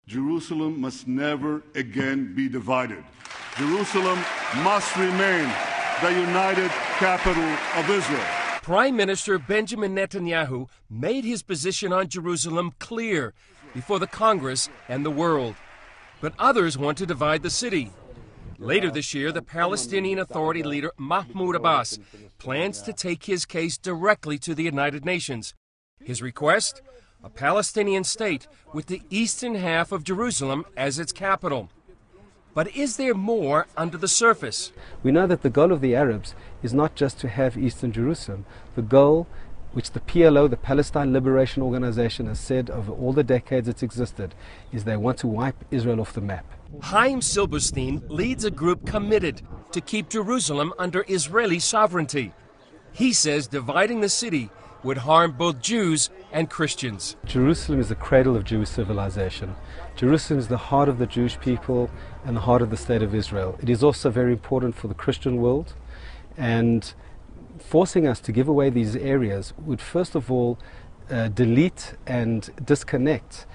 Jerusalem must never again be divided. Jerusalem must remain the united capital of Israel. Prime Minister Benjamin Netanyahu made his position on Jerusalem clear before the Congress and the world. But others want to divide the city. Later this year, the Palestinian Authority leader Mahmoud Abbas plans to take his case directly to the United Nations. His request? A Palestinian state with the eastern half of Jerusalem as its capital. But is there more under the surface? We know that the goal of the Arabs is not just to have eastern Jerusalem. The goal, which the PLO, the Palestine Liberation Organization, has said over all the decades it's existed, is they want to wipe Israel off the map. Chaim Silberstein leads a group committed to keep Jerusalem under Israeli sovereignty. He says dividing the city would harm both Jews and Christians. Jerusalem is the cradle of Jewish civilization. Jerusalem is the heart of the Jewish people and the heart of the state of Israel. It is also very important for the Christian world, and forcing us to give away these areas would first of all delete and disconnect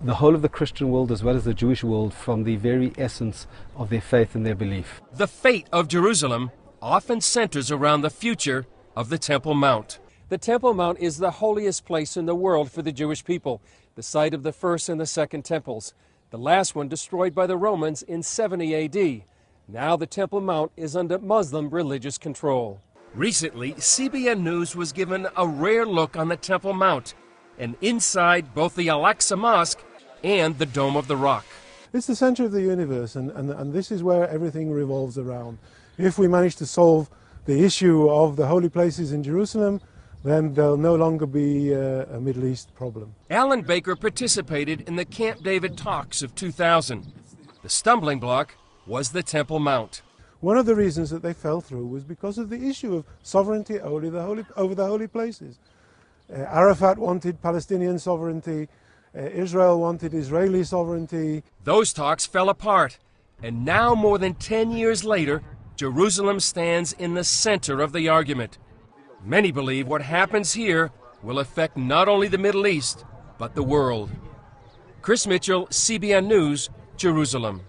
the whole of the Christian world as well as the Jewish world from the very essence of their faith and their belief. The fate of Jerusalem often centers around the future of the Temple Mount. The Temple Mount is the holiest place in the world for the Jewish people, the site of the first and the second temples, the last one destroyed by the Romans in 70 A.D. Now the Temple Mount is under Muslim religious control. Recently, CBN News was given a rare look on the Temple Mount and inside both the Al-Aqsa Mosque and the Dome of the Rock. It's the center of the universe, and this is where everything revolves around. If we manage to solve the issue of the holy places in Jerusalem, then there'll no longer be a Middle East problem. Alan Baker participated in the Camp David talks of 2000. The stumbling block was the Temple Mount. One of the reasons that they fell through was because of the issue of sovereignty over the holy places. Arafat wanted Palestinian sovereignty, Israel wanted Israeli sovereignty. Those talks fell apart, and now more than 10 years later, Jerusalem stands in the center of the argument. Many believe what happens here will affect not only the Middle East, but the world. Chris Mitchell, CBN News, Jerusalem.